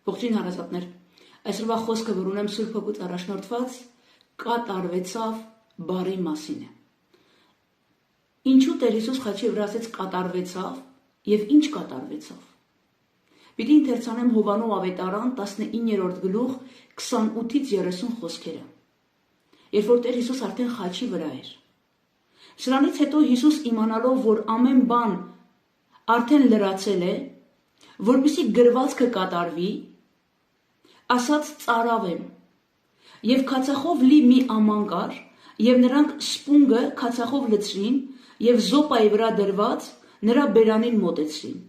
Ողջույն հարազատներ, այսօրվա խոսքը, որ ունեմ Սուրբ Հոգուց առաջնորդված, կատարվեցավ բառի մասին է։ Ինչու Տեր Հիսուս խաչի վրա ասեց կատարվեցավ եւ ինչ կատարվեցավ։ Պիտի ընթերցանեմ Հովանու ավետարան 19-րդ գլուխ 28-ից 30 խոսքերը։ Երբ որ Տեր Հիսուս արդեն խաչի վրա էր։ Սրանից հետո Հիսուս իմանալով, որ ամեն բան արդեն լրացել է, որպեսզի գրվածքը կատարվի, ասաց ծարավ եմ, եւ քացախով լի մի աման կար, եւ նրանք սպունգը քացախով լցրին, եւ զոպայի վրա դրված նրա բերանին մոտեցրին։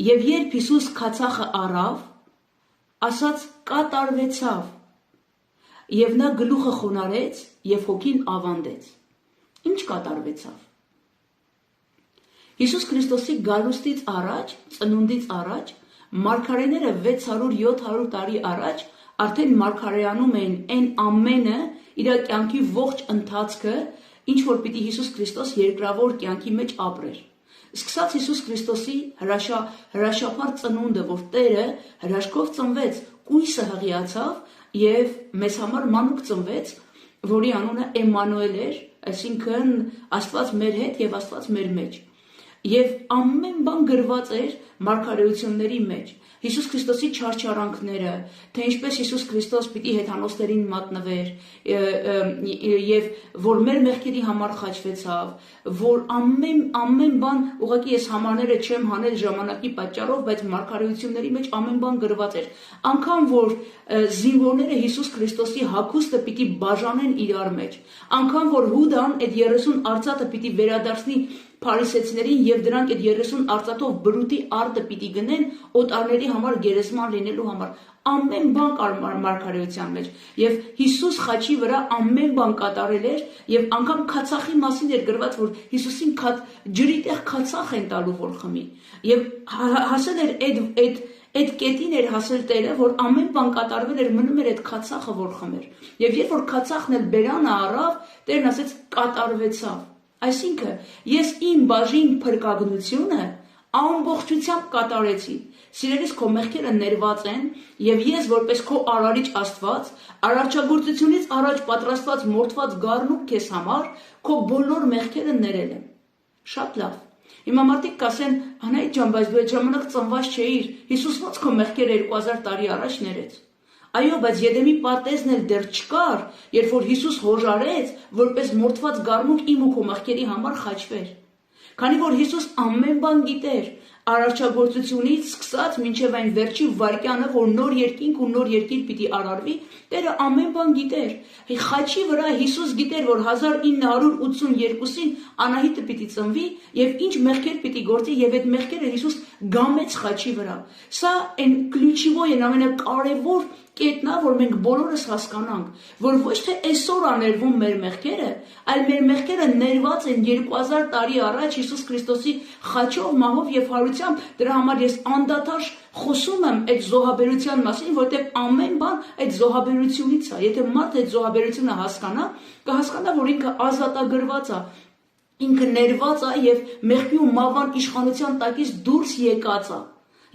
Եվ երբ Հիսուս քացախը առավ, ասաց կատարվեցավ, եւ նա գլուխը խոնարհեց եւ հոգին ավանդեց։ Ինչ կատարվեցավ։ Հիսուս Քրիստոսի գալուստից առաջ, ծնունդից առաջ, մարգարեները 600-700 տարի առաջ արդեն մարգարեանում էին այն ամենը իր կյանքի ողջ ընթացքը, ինչ որ պիտի Հիսուս Քրիստոս երկրավոր կյանքի մեջ ապրեր։ Սկսած Հիսուս Քրիստոսի հրաշափառ ծնունդը, որ Տերը հրաշքով ծնվեց, կույսը հղիացավ եւ մեզ համար մանուկ ծնվեց, որի անունը Էմմանուել էր, այսինքն Աստված մեր հետ եւ Աստված մեր մեջ։ Եվ ամեն բան գրված էր մարգարեությունների մեջ։ Հիսուս Քրիստոսի չարչարանքները, թե ինչպես Հիսուս Քրիստոս պիտի հեթանոսներին մատնվեր, եւ որ մեր մեղքերի համար խաչվեցավ, որ ամեն բան, ուղղակի ես համարները չեմ հանել ժամանակի պատճառով, բայց մարգարեությունների մեջ ամեն բան գրված էր։ Անկամ որ զինվորները Հիսուս Քրիստոսի հագուստը պիտի բաժանեն իրար մեջ, անկամ որ Հուդան այդ 30 արծաթը պիտի վերադարձնի փարիսեցիներին եւ դրանք այդ 30 արծաթով բրուտի արտը պիտի գնեն օտարների համար գերեզման լինելու համար, ամեն բան կար մարգարեության մեջ եւ Հիսուս խաչի վրա ամեն բան կատարել էր եւ անգամ քացախի մասին էր գրված, որ Հիսուսին ջրի տեղ քացախ են տալու որ խմի եւ հասել էր այդ կետին էր հասել Տերը, որ ամեն բան կատարվել էր, մնում էր այդ քացախը որ խմեր եւ երբ որ քացախն էլ բերանը առավ, Տերն ասեց կատարվեցավ։ Այսինքն, ես իմ բաժին փրկագնությունը ամբողջությամբ կատարեցի։ Սիրելիս, քո մեղքերը ներված են, եւ ես որպես քո արարիչ Աստված, արարչագործությունից առաջ պատրաստված մորթված գառնուկ քեզ համար, քո բոլոր մեղքերը ներել եմ։ Շատ լավ։ Հիմա մարդիկ կասեն, Անահիտ ջան, բայց դու այդ ժամանակ ծնված չէիր, Հիսուս ո՞նց քո մեղքերը 2000 տարի առաջ ներեց։ Այո, բայց Եդեմի պատեզն էլ դեռ չկար, երբ որ Հիսուս հոժարեց, որպես մորթված գառնուկ իմ ու քո մեղքերի համար խաչվեր։ Քանի որ Հիսուս ամեն բան գիտեր, արարչագործությունից սկսած մինչև այն վերջի վայրկյանը, որ նոր երկինք ու նոր երկիր պիտի արարվի, Տերը ամեն բան գիտեր։ Խաչի վրա Հիսուս գիտեր, որ 1982-ին Անահիտը պիտի ծնվի եւ ինչ մեղքեր պիտի գործի եւ այդ մեղքերը Հիսուս գամեց խաչի վրա։ Սա այն ключевой-ն ամենակարևոր կետն է, որ մենք բոլորս հասկանանք, որ ոչ թե այսօր աներվում մեր մեղքերը, այլ մեր մեղքերը ներված են 2000 տարի առաջ Հիսուս Քրիստոսի խաչով, մահով եւ հարությամբ։ Դրա համար ես անդադար խոսում եմ այդ զոհաբերության մասին, որտեղ ամեն բան այդ զոհաբերությունից է։ Եթե մարդը այդ զոհաբերությունը հասկանա, կհասկանա, որ ինքը ազատագրված է, ինքը ներված է եւ մեղքի ու մահվան իշխանության տակից դուրս եկած է։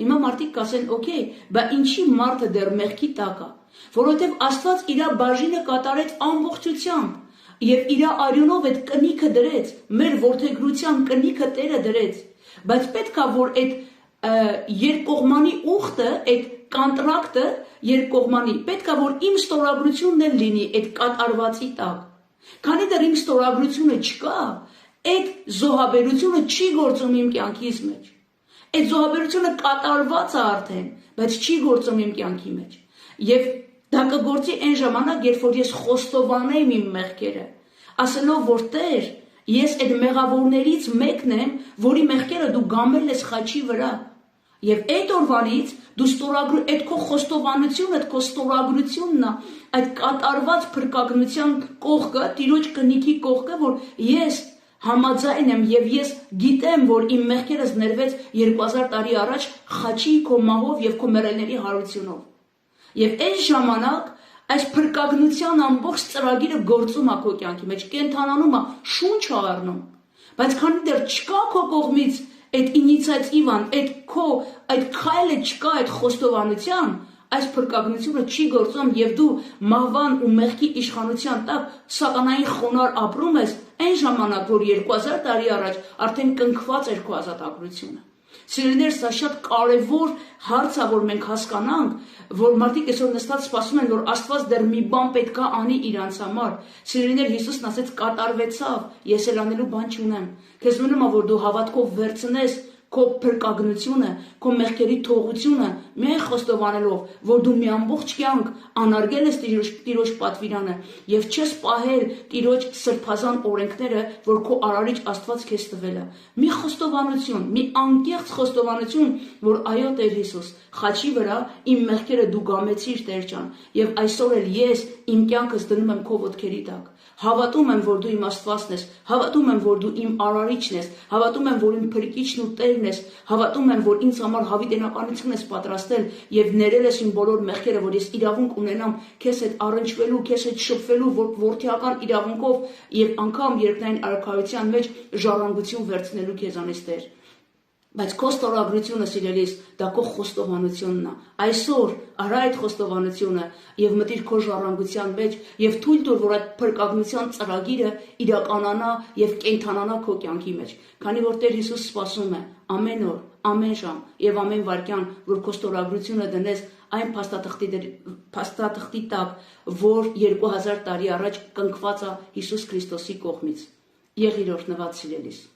Հիմա մարդիկ կասեն, օքեյ, բա ինչի մարդը դեռ մեղքի տակ է, որովհետև Աստված իր բաժինը կատարեց ամբողջությամբ եւ իր արյունով այդ կնիքը դրեց, մեր որդեգրության կնիքը Տերը դրեց, բայց պետք է որ այդ երկկողմանի ուխտը, այդ կոնտրակտը երկկողմանի, պետք է որ իմ ստորագրությունն էլ լինի այդ կատարվածի տակ։ Քանի դեռ իմ ստորագրությունը չկա, այդ զոհաբերությունը չի գործում իմ կյանքիս մեջ։ Այդ զոհաբերությունը կատարված է արդեն, բայց չի գործում իմ կյանքի մեջ։ Եվ դա կգործի այն ժամանակ, երբ որ ես խոստովանեմ իմ մեղքերը, ասելով, որ Տեր, ես այդ մեղավորներից մեկն եմ, որի մեղքերը դու գամել ես խաչի վրա։ Եվ այդ օրվանից դու այդ քո խոստովանությունը, այդ քո ստորագրությունն է, այդ կատարված փրկագնության կողքը, Տիրոջ կնիքի կողքը, որ ես համաձայն եմ եւ ես գիտեմ, որ իմ մեղքերս ներվեց 2000 տարի առաջ խաչի քո մահով եւ քո մեռելների հարությունով։ Եվ այս ժամանակ այս փրկագնության ամբողջ ծրագիրը գործում է քո կյանքի մեջ, կենթանանում է, շունչ է առնում։ Բայց քանի դեռ չկա քո կողմից այդ ինիցիատիվան, այդ քայլը չկա այդ խոստովանության, այս փրկագնությունը չի գործում եւ դու մահվան ու մեղքի իշխանության տակ սատանային խոնար ապրում ես այն ժամանակ, որ 2000 տարի առաջ արդեն կնքված էր քո ազատագրությունը։ Սիրելիներ, սա շատ կարևոր հարց է, որ մենք հասկանանք, որ մարդիկ այսօր նստած սպասում են, որ Աստված դեռ մի բան պետքա անի իրանց համար։ Սիրելիներ, Հիսուսն ասեց կատարվեցավ, ես էլ անելու բան չունեմ։ Քեզ մնում է, որ դու հավատքով վերցնես քո փրկագնությունը, քո մեղքերի թողությունը, միայն խոստովանելով, որ դու մի ամբողջ կյանք անարգել ես Տիրոջ պատվիրանը եւ չես պահել Տիրոջ սրբազան օրենքները, որ քո արարիչ Աստված քեզ տվել է։ Մի խոստովանություն, մի անկեղծ խոստովանություն, որ այո Տեր Հիսուս, խաչի վրա իմ մեղքերը դու գամեցիր Տեր ջան, եւ այսօր էլ ես իմ կյանքս դնում եմ քո ոտքերի տակ։ Հավատում եմ, որ դու իմ Աստվածն ես, հավատում եմ, որ դու իմ արարիչն ես, հավատում եմ, որ իմ փրկիչն ու Տերն ես, հավատում եմ, որ ինձ համար հավիտենականություն ես պատրաստել եւ ներել ես իմ բոլոր մեղքերը, որ ես իրավունք ունենամ քեզ հետ առնչվելու, քեզ հետ շփվելու որդիական իրավունքով եւ անգամ երկնային արքայության մեջ ժառանգություն վերցնելու քեզանից Տեր։ Բայց քո ստորագրությունը, սիրելիս, դա քո խոստովանությունն է։ Այսօր արա այդ խոստովանությունը եւ մտիր քո ժառանգության մեջ եւ թույլ տուր, որ այդ փրկագնության ծրագիրը իրականանա եւ կենթանանա քո կյանքի մեջ։ Քանի որ Տեր Հիսուս սպասում է ամեն օր, ամեն ժամ եւ ամեն վայրկյան, որ քո ստորագրությունը դնես այն փաստաթղթի տակ, որ 2000 տարի առաջ կնքված է Հիսուս Քրիստոսի կողմից։ Եղիր օրհնված, սիրելիս։